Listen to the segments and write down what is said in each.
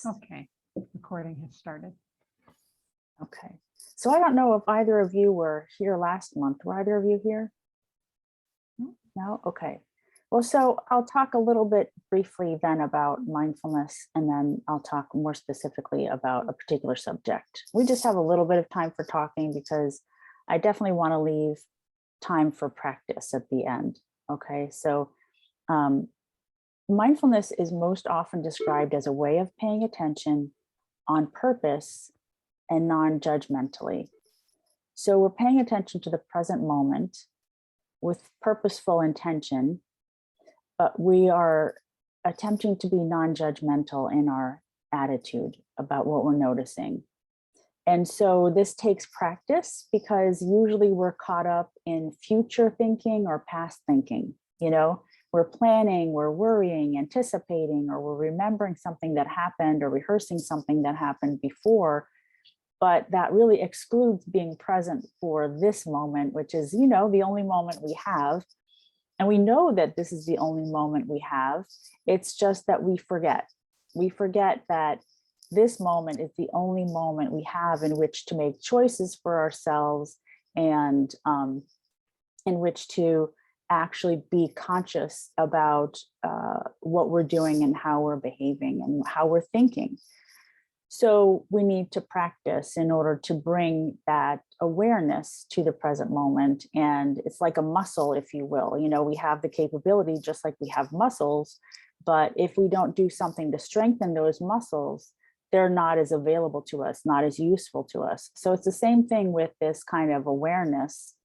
Okay, recording has started. Okay, so I don't know if either of you were here last month. Were either of you here? No? Okay. Well, so I'll talk a little bit briefly then about mindfulness, and then I'll talk more specifically about a particular subject. We just have a little bit of time for talking because I definitely want to leave time for practice at the end. Okay, so mindfulness is most often described as a way of paying attention on purpose and non-judgmentally. So we're paying attention to the present moment with purposeful intention, but we are attempting to be non-judgmental in our attitude about what we're noticing. And so this takes practice because usually we're caught up in future thinking or past thinking. You know, we're planning, we're worrying, anticipating, or we're remembering something that happened or rehearsing something that happened before. But that really excludes being present for this moment, which is, you know, the only moment we have. And we know that this is the only moment we have. It's just that we forget. We forget that this moment is the only moment we have in which to make choices for ourselves and in which to actually be conscious about what we're doing and how we're behaving and how we're thinking. So we need to practice in order to bring that awareness to the present moment. And it's like a muscle, if you will. You know, we have the capability just like we have muscles, but if we don't do something to strengthen those muscles, they're not as available to us, not as useful to us. So it's the same thing with this kind of awareness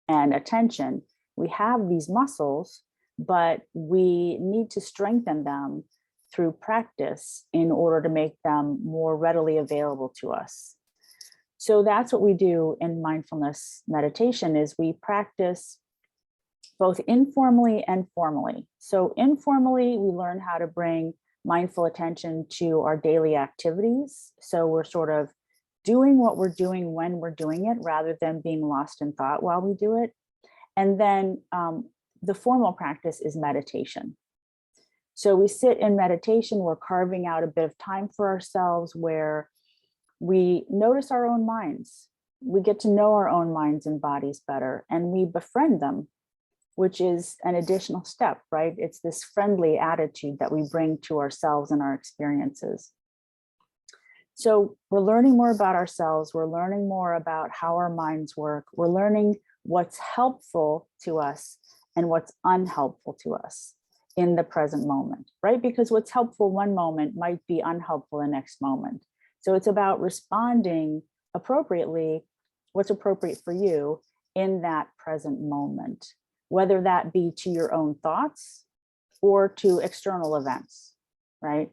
and attention. We have these muscles, but we need to strengthen them through practice in order to make them more readily available to us. So that's what we do in mindfulness meditation is we practice both informally and formally. So informally, we learn how to bring mindful attention to our daily activities. So we're sort of doing what we're doing when we're doing it rather than being lost in thought while we do it. And then the formal practice is meditation. So we sit in meditation, we're carving out a bit of time for ourselves where we notice our own minds. We get to know our own minds and bodies better, and we befriend them, which is an additional step, right? It's this friendly attitude that we bring to ourselves and our experiences. So we're learning more about ourselves. We're learning more about how our minds work. We're learning what's helpful to us and what's unhelpful to us in the present moment, right? Because what's helpful one moment might be unhelpful the next moment. So it's about responding appropriately, what's appropriate for you in that present moment, whether that be to your own thoughts or to external events, right?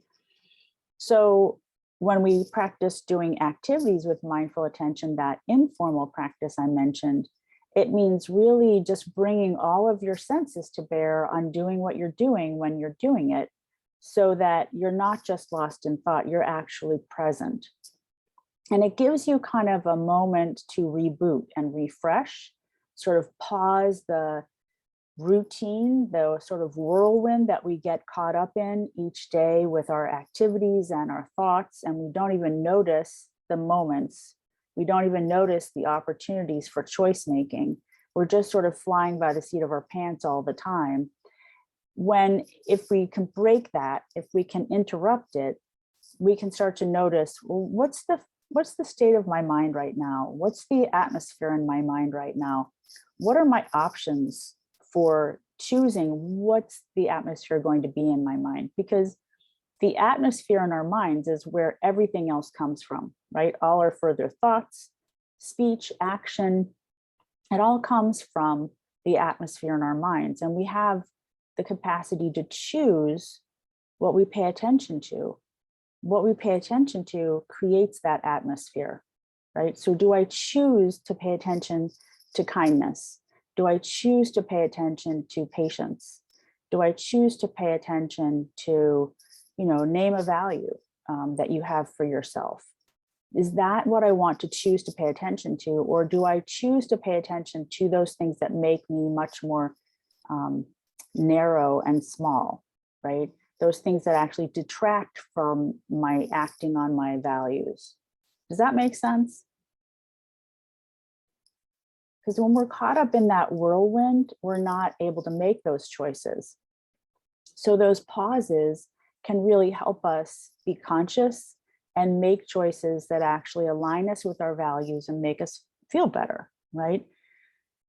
So when we practice doing activities with mindful attention, that informal practice I mentioned, it means really just bringing all of your senses to bear on doing what you're doing when you're doing it, so that you're not just lost in thought, you're actually present. And it gives you kind of a moment to reboot and refresh, sort of pause the routine, the sort of whirlwind that we get caught up in each day with our activities and our thoughts, and we don't even notice the moments. We don't even notice the opportunities for choice making. We're just sort of flying by the seat of our pants all the time. If we can break that, if we can interrupt it, we can start to notice, well, what's the state of my mind right now? What's the atmosphere in my mind right now? What are my options for choosing what's the atmosphere going to be in my mind? Because the atmosphere in our minds is where everything else comes from, right? All our further thoughts, speech, action, it all comes from the atmosphere in our minds. And we have the capacity to choose what we pay attention to. What we pay attention to creates that atmosphere, right? So do I choose to pay attention to kindness? Do I choose to pay attention to patience? Do I choose to pay attention to, name a value that you have for yourself? Is that what I want to choose to pay attention to? Or do I choose to pay attention to those things that make me much more narrow and small, right? Those things that actually detract from my acting on my values. Does that make sense? Because when we're caught up in that whirlwind, we're not able to make those choices. So those pauses can really help us be conscious and make choices that actually align us with our values and make us feel better, right?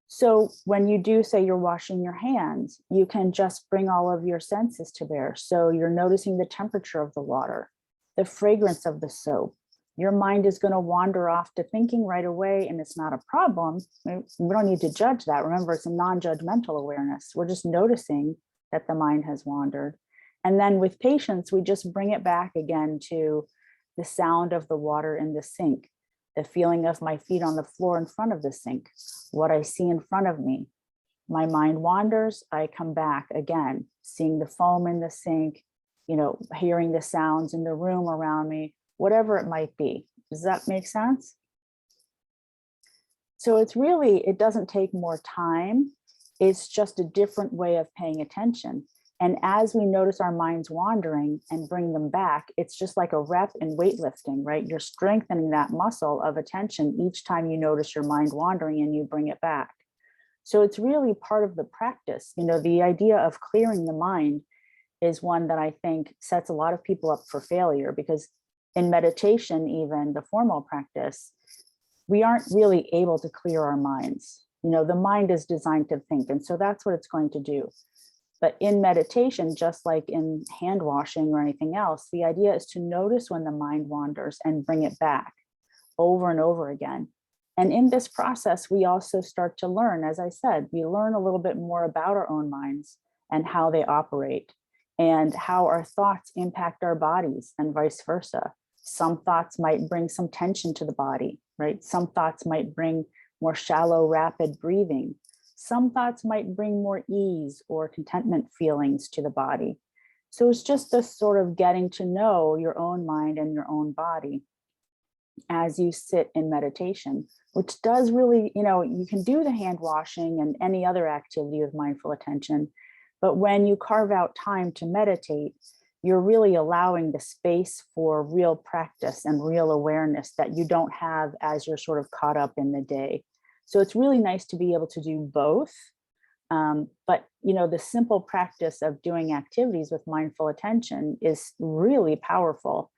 So when you do say you're washing your hands, you can just bring all of your senses to bear. So you're noticing the temperature of the water, the fragrance of the soap. Your mind is going to wander off to thinking right away, and it's not a problem. We don't need to judge that. Remember, it's a non-judgmental awareness. We're just noticing that the mind has wandered. And then with patience, we just bring it back again to the sound of the water in the sink, the feeling of my feet on the floor in front of the sink, what I see in front of me. My mind wanders, I come back again, seeing the foam in the sink, hearing the sounds in the room around me, whatever it might be. Does that make sense? So it doesn't take more time. It's just a different way of paying attention. And as we notice our minds wandering and bring them back, it's just like a rep in weightlifting, right? You're strengthening that muscle of attention each time you notice your mind wandering and you bring it back. So it's really part of the practice. The idea of clearing the mind is one that I think sets a lot of people up for failure, because in meditation, even the formal practice, we aren't really able to clear our minds. The mind is designed to think, and so that's what it's going to do. But in meditation, just like in hand washing or anything else, the idea is to notice when the mind wanders and bring it back over and over again. And in this process, we also start to learn, as I said, we learn a little bit more about our own minds and how they operate and how our thoughts impact our bodies and vice versa. Some thoughts might bring some tension to the body, right? Some thoughts might bring more shallow, rapid breathing. Some thoughts might bring more ease or contentment feelings to the body. So it's just this sort of getting to know your own mind and your own body as you sit in meditation, which does really, you can do the hand washing and any other activity with mindful attention. But when you carve out time to meditate, you're really allowing the space for real practice and real awareness that you don't have as you're sort of caught up in the day. So it's really nice to be able to do both. But, the simple practice of doing activities with mindful attention is really powerful.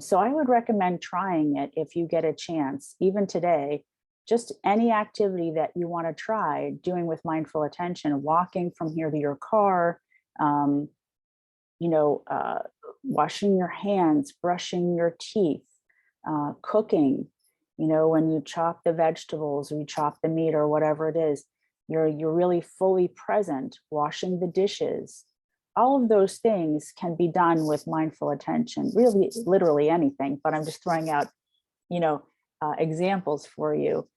So I would recommend trying it if you get a chance, even today, just any activity that you want to try doing with mindful attention, walking from here to your car, washing your hands, brushing your teeth, cooking, when you chop the vegetables or you chop the meat or whatever it is, you're really fully present, washing the dishes. All of those things can be done with mindful attention, really, literally anything, but I'm just throwing out, examples for you.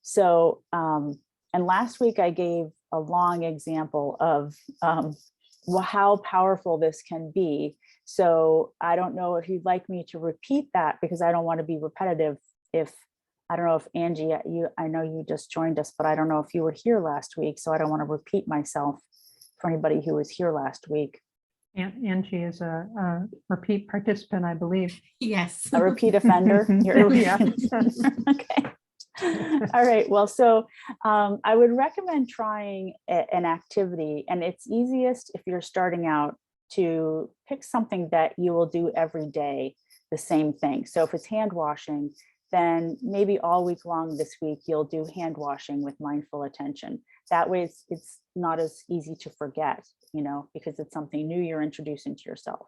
So, and last week I gave a long example of how powerful this can be. So I don't know if you'd like me to repeat that, because I don't want to be repetitive. I don't know if Angie, I know you just joined us, but I don't know if you were here last week. So I don't want to repeat myself for anybody who was here last week. Angie is a repeat participant, I believe. Yes. A repeat offender? Yeah. Okay. All right. Well, so I would recommend trying an activity, and it's easiest if you're starting out to pick something that you will do every day, the same thing. So if it's hand washing, then maybe all week long this week, you'll do hand washing with mindful attention. That way it's not as easy to forget, because it's something new you're introducing to yourself.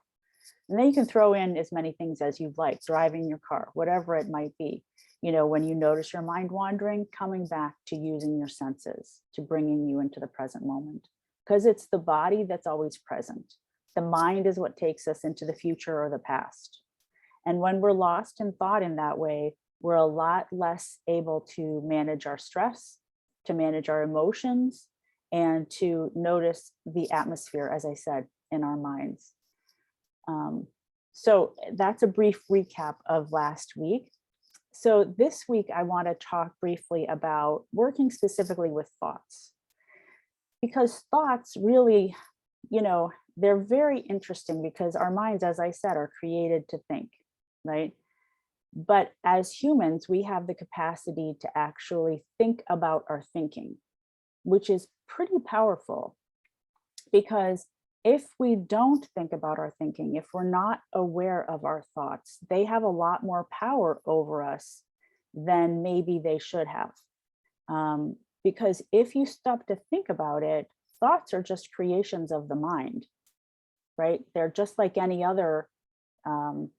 And then you can throw in as many things as you'd like, driving your car, whatever it might be. When you notice your mind wandering, coming back to using your senses, to bringing you into the present moment, because it's the body that's always present. The mind is what takes us into the future or the past. And when we're lost in thought in that way, we're a lot less able to manage our stress, to manage our emotions, and to notice the atmosphere, as I said, in our minds. So that's a brief recap of last week. So this week, I want to talk briefly about working specifically with thoughts. Because thoughts really, they're very interesting because our minds, as I said, are created to think, right? But as humans, we have the capacity to actually think about our thinking, which is pretty powerful. Because if we don't think about our thinking, if we're not aware of our thoughts, they have a lot more power over us than maybe they should have. Because if you stop to think about it, thoughts are just creations of the mind, right? They're just like any other kind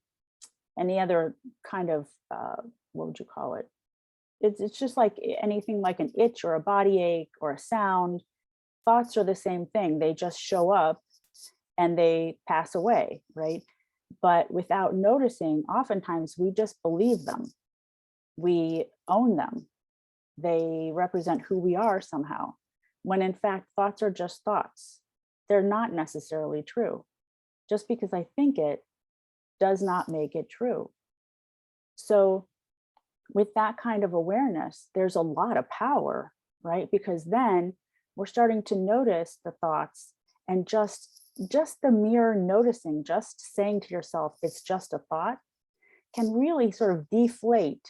of, what would you call it? It's just like anything, like an itch or a body ache or a sound. Thoughts are the same thing. They just show up and they pass away, right? But without noticing, oftentimes we just believe them. We own them. They represent who we are somehow, when in fact, thoughts are just thoughts. They're not necessarily true. Just because I think it does not make it true. So with that kind of awareness, there's a lot of power, right? Because then we're starting to notice the thoughts, and just the mere noticing, just saying to yourself, it's just a thought, can really sort of deflate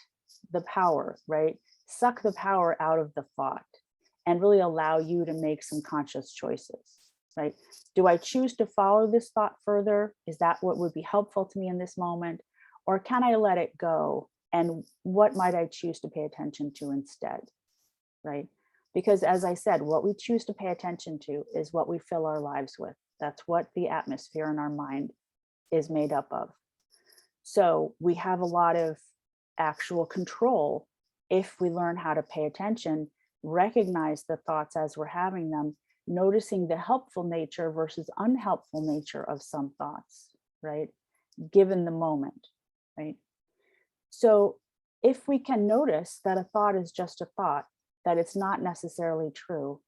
the power, right? Suck the power out of the thought and really allow you to make some conscious choices, right? Do I choose to follow this thought further? Is that what would be helpful to me in this moment? Or can I let it go? And what might I choose to pay attention to instead, right? Because as I said, what we choose to pay attention to is what we fill our lives with. That's what the atmosphere in our mind is made up of. So we have a lot of actual control if we learn how to pay attention, recognize the thoughts as we're having them, noticing the helpful nature versus unhelpful nature of some thoughts, right? Given the moment, right? So if we can notice that a thought is just a thought, that it's not necessarily true,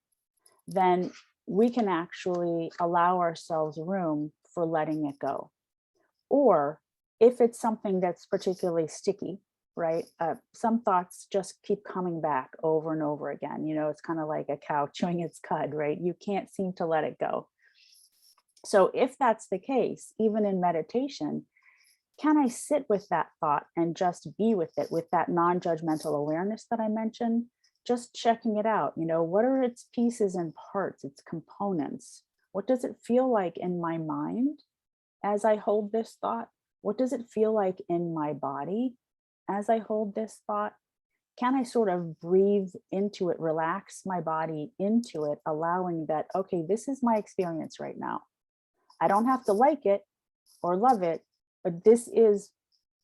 then we can actually allow ourselves room for letting it go. Or if it's something that's particularly sticky, right? Some thoughts just keep coming back over and over again. It's kind of like a cow chewing its cud, right? You can't seem to let it go. So if that's the case, even in meditation, can I sit with that thought and just be with it, with that non-judgmental awareness that I mentioned? Just checking it out. What are its pieces and parts, its components? What does it feel like in my mind as I hold this thought? What does it feel like in my body as I hold this thought? Can I sort of breathe into it, relax my body into it, allowing that, okay, this is my experience right now. I don't have to like it or love it, but this is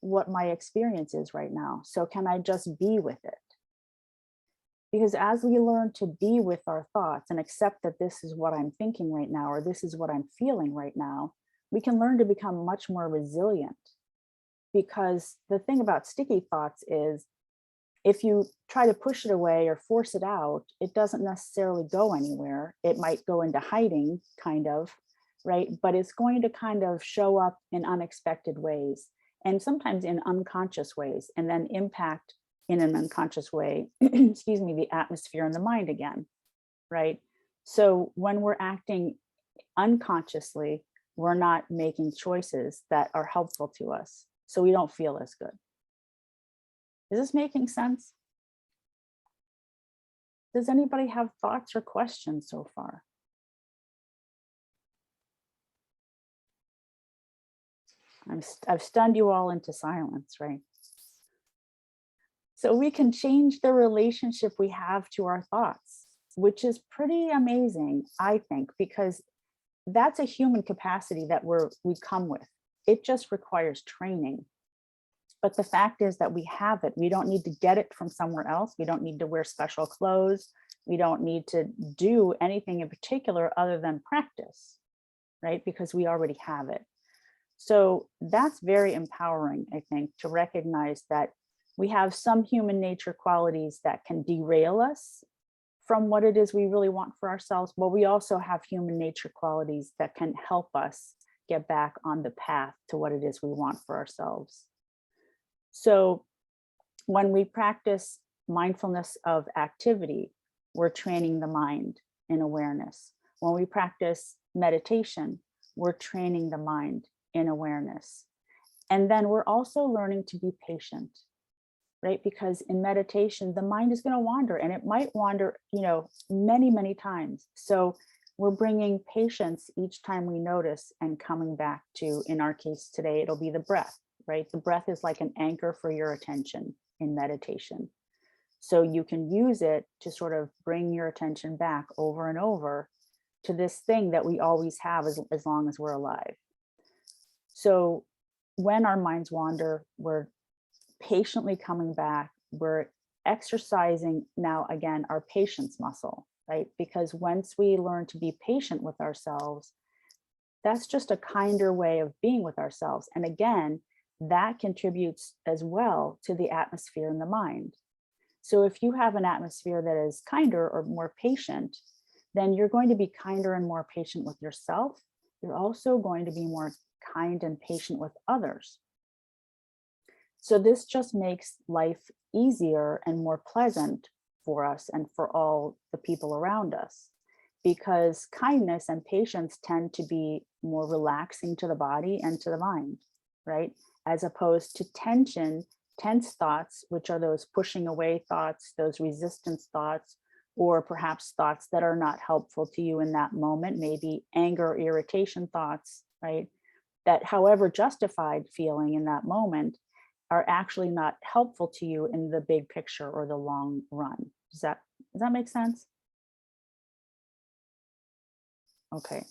what my experience is right now. So can I just be with it? Because as we learn to be with our thoughts and accept that this is what I'm thinking right now, or this is what I'm feeling right now, we can learn to become much more resilient. Because the thing about sticky thoughts is, if you try to push it away or force it out, it doesn't necessarily go anywhere. It might go into hiding, kind of, right? But it's going to kind of show up in unexpected ways, and sometimes in unconscious ways, and then impact in an unconscious way, excuse me, the atmosphere in the mind again, right? So when we're acting unconsciously, we're not making choices that are helpful to us. So we don't feel as good. Is this making sense? Does anybody have thoughts or questions so far? I've stunned you all into silence, right? So we can change the relationship we have to our thoughts, which is pretty amazing, I think, because that's a human capacity that we come with. it just requires training. But the fact is that we have it. We don't need to get it from somewhere else. We don't need to wear special clothes. We don't need to do anything in particular other than practice, right? Because we already have it. So that's very empowering, I think, to recognize that we have some human nature qualities that can derail us from what it is we really want for ourselves, but we also have human nature qualities that can help us get back on the path to what it is we want for ourselves. So when we practice mindfulness of activity, we're training the mind in awareness. When we practice meditation, we're training the mind in awareness. And then we're also learning to be patient, right? Because in meditation, the mind is going to wander, and it might wander, many, many times. So we're bringing patience each time we notice and coming back to, in our case today, it'll be the breath, right? The breath is like an anchor for your attention in meditation. So you can use it to sort of bring your attention back over and over to this thing that we always have as long as we're alive. So when our minds wander, we're patiently coming back. We're exercising now, again, our patience muscle, right? Because once we learn to be patient with ourselves, that's just a kinder way of being with ourselves. And again, that contributes as well to the atmosphere in the mind. So if you have an atmosphere that is kinder or more patient, then you're going to be kinder and more patient with yourself. You're also going to be more kind and patient with others. So this just makes life easier and more pleasant for us and for all the people around us, because kindness and patience tend to be more relaxing to the body and to the mind, right? As opposed to tense thoughts, which are those pushing away thoughts, those resistance thoughts, or perhaps thoughts that are not helpful to you in that moment, maybe anger, irritation thoughts, right? That however justified feeling in that moment are actually not helpful to you in the big picture or the long run. Does that make sense? Okay.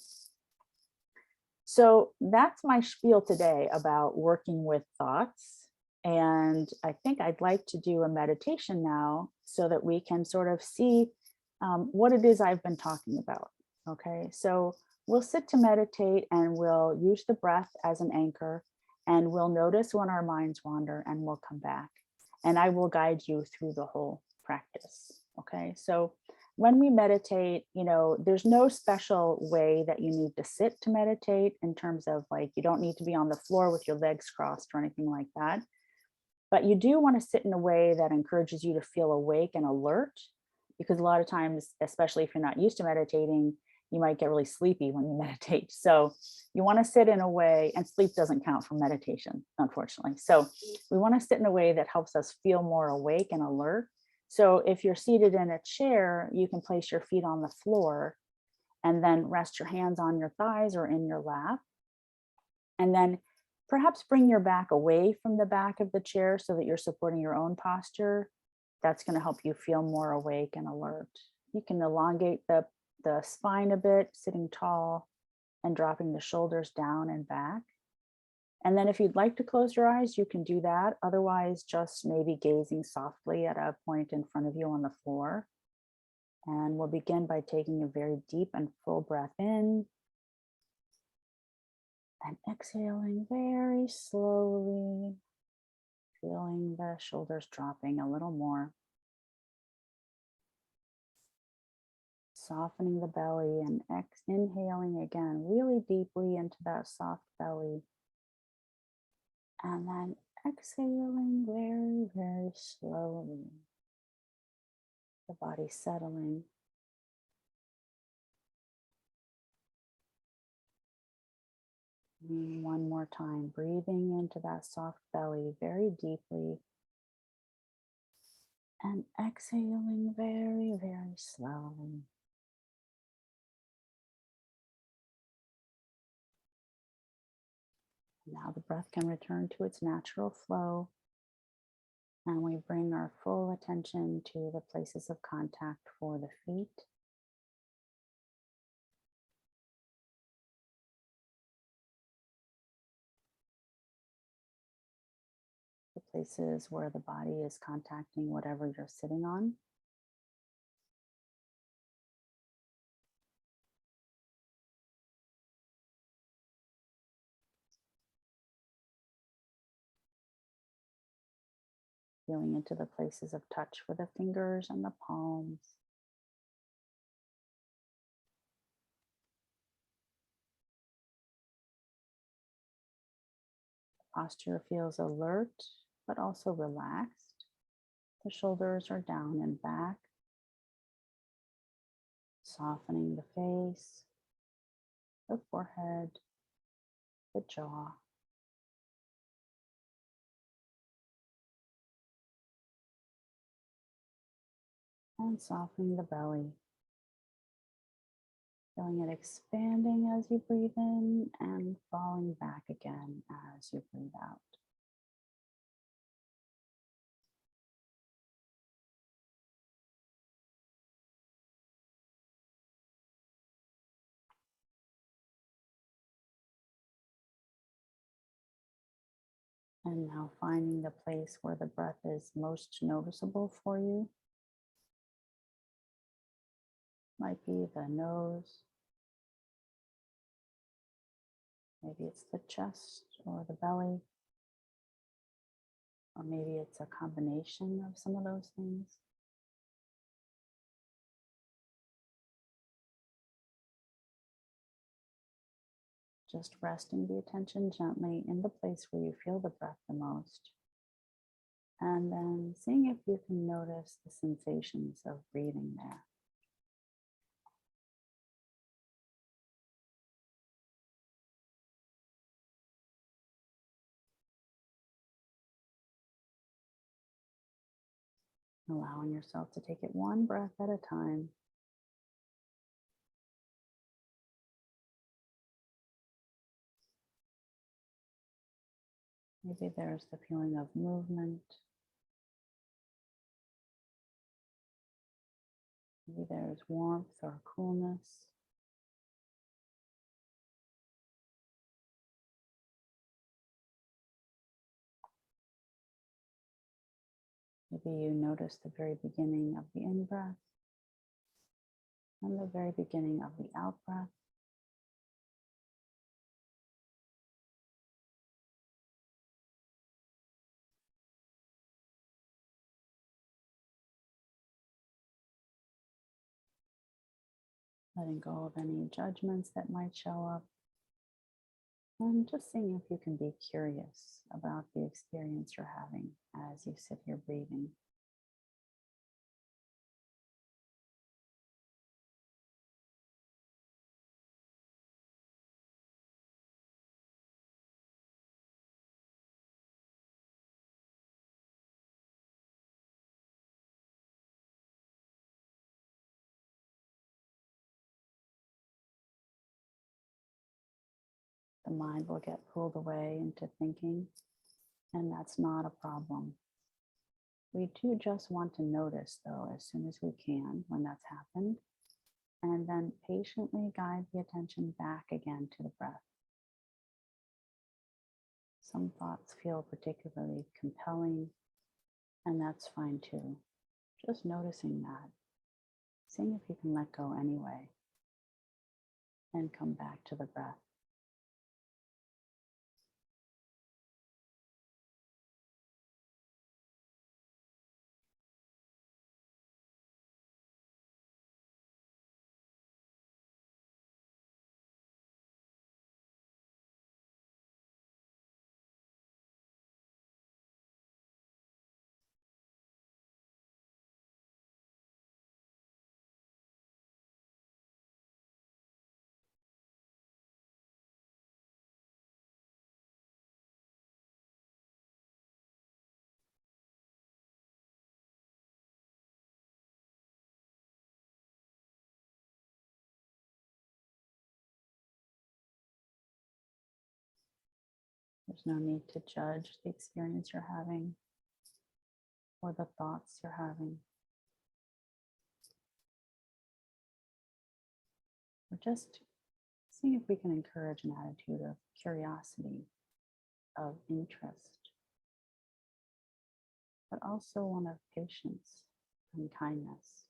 So that's my spiel today about working with thoughts. And I think I'd like to do a meditation now so that we can sort of see what it is I've been talking about. Okay, so we'll sit to meditate and we'll use the breath as an anchor, and we'll notice when our minds wander and we'll come back. And I will guide you through the whole practice. Okay, so when we meditate, there's no special way that you need to sit to meditate in terms of like, you don't need to be on the floor with your legs crossed or anything like that. But you do want to sit in a way that encourages you to feel awake and alert, because a lot of times, especially if you're not used to meditating, you might get really sleepy when you meditate. So you want to sit in a way, and sleep doesn't count for meditation, unfortunately. So we want to sit in a way that helps us feel more awake and alert. So if you're seated in a chair, you can place your feet on the floor and then rest your hands on your thighs or in your lap. And then perhaps bring your back away from the back of the chair so that you're supporting your own posture. That's going to help you feel more awake and alert. You can elongate the spine a bit, sitting tall and dropping the shoulders down and back. And then if you'd like to close your eyes, you can do that. Otherwise, just maybe gazing softly at a point in front of you on the floor. And we'll begin by taking a very deep and full breath in. And exhaling very slowly, feeling the shoulders dropping a little more. Softening the belly and inhaling again really deeply into that soft belly. And then exhaling very, very slowly. The body settling. One more time, breathing into that soft belly very deeply. And exhaling very, very slowly. Now the breath can return to its natural flow. And we bring our full attention to the places of contact for the feet. places where the body is contacting whatever you're sitting on. Feeling into the places of touch with the fingers and the palms. Posture feels alert, but also relaxed. The shoulders are down and back, softening the face, the forehead, the jaw. And softening the belly. Feeling it expanding as you breathe in and falling back again as you breathe out. And now finding the place where the breath is most noticeable for you. Might be the nose. Maybe it's the chest or the belly. Or maybe it's a combination of some of those things. Just resting the attention gently in the place where you feel the breath the most. And then seeing if you can notice the sensations of breathing there. Allowing yourself to take it one breath at a time. Maybe there's the feeling of movement. Maybe there's warmth or coolness. Maybe you notice the very beginning of the in-breath and the very beginning of the out-breath. Letting go of any judgments that might show up. And just seeing if you can be curious about the experience you're having as you sit here breathing. The mind will get pulled away into thinking, and that's not a problem. We do just want to notice, though, as soon as we can when that's happened, and then patiently guide the attention back again to the breath. Some thoughts feel particularly compelling, and that's fine too. Just noticing that, seeing if you can let go anyway, and come back to the breath. There's no need to judge the experience you're having or the thoughts you're having. We're just seeing if we can encourage an attitude of curiosity, of interest. also one of patience and kindness.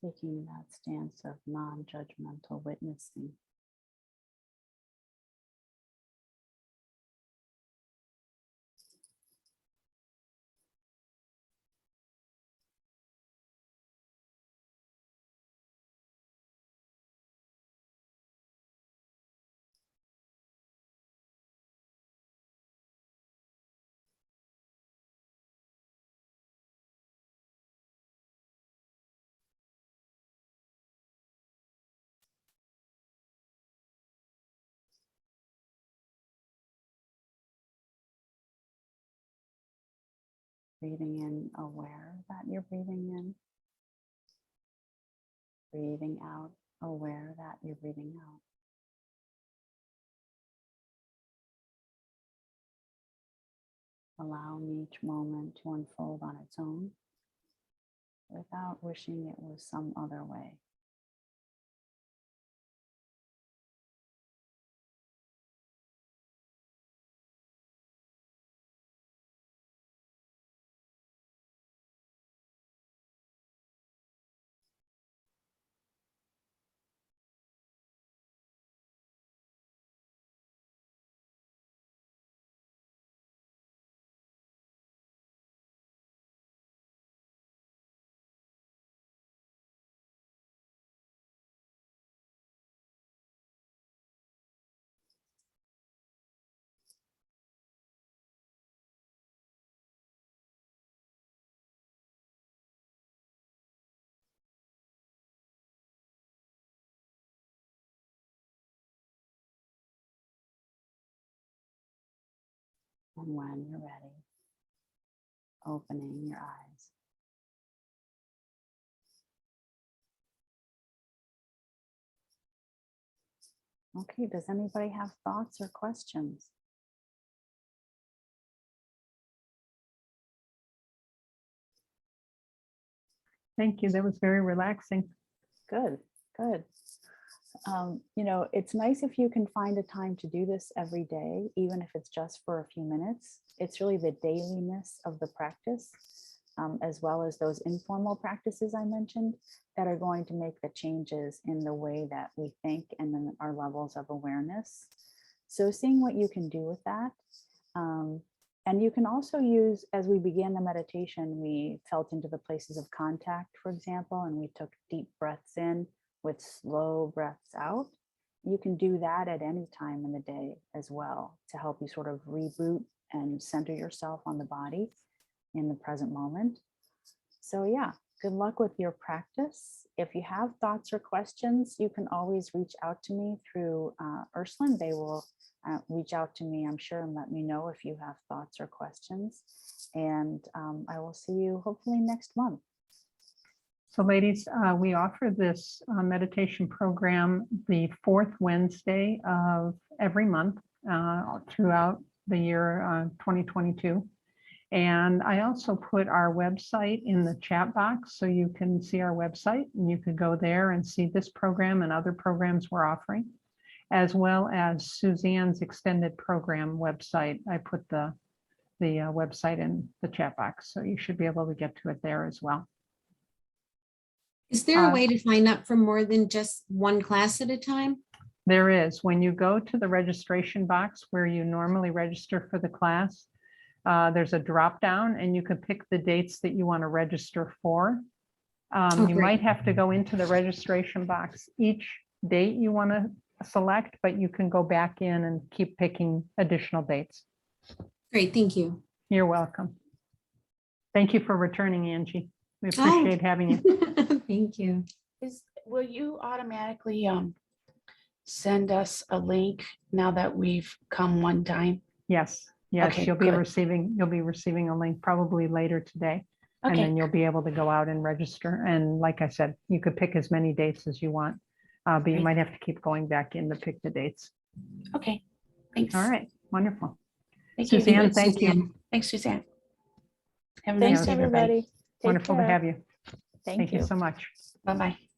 Taking that stance of non-judgmental witnessing. Breathing in, aware that you're breathing in. Breathing out, aware that you're breathing out. Allowing each moment to unfold on its own without wishing it was some other way. And when you're ready, opening your eyes. Okay, does anybody have thoughts or questions? Thank you. That was very relaxing. Good, good. It's nice if you can find a time to do this every day, even if it's just for a few minutes. It's really the dailiness of the practice, as well as those informal practices I mentioned, that are going to make the changes in the way that we think and in our levels of awareness. So seeing what you can do with that. And you can also use, as we began the meditation, we felt into the places of contact, for example, and we took deep breaths in with slow breaths out. You can do that at any time in the day as well to help you sort of reboot and center yourself on the body in the present moment. So yeah, good luck with your practice. If you have thoughts or questions, you can always reach out to me through Ursuline. They will reach out to me, I'm sure, and let me know if you have thoughts or questions. And I will see you hopefully next month. So ladies, we offer this meditation program the fourth Wednesday of every month throughout the year 2022. And I also put our website in the chat box so you can see our website and you can go there and see this program and other programs we're offering, as well as Suzanne's extended program website. I put the website in the chat box, so you should be able to get to it there as well. Is there a way to sign up for more than just one class at a time? There is. When you go to the registration box where you normally register for the class, there's a drop down and you can pick the dates that you want to register for. You might have to go into the registration box each date you want to select, but you can go back in and keep picking additional dates. Great, thank you. You're welcome. Thank you for returning, Angie. We appreciate having you. Thank you. Will you automatically send us a link now that we've come one time? Yes, Yes, Okay, you'll be good. receiving a link probably later today. And Okay, then you'll be able to go out and register. And like I said, you could pick as many dates as you want. But you Great. might have to keep going back in to pick the dates. okay. Thanks. All right, wonderful. Thank you. Suzanne, thank you. Suzanne. Thanks, Suzanne. Have a nice Thanks, day, everybody. everybody. Take Wonderful to care. have you. Thank Thank you you. so much. Bye-bye.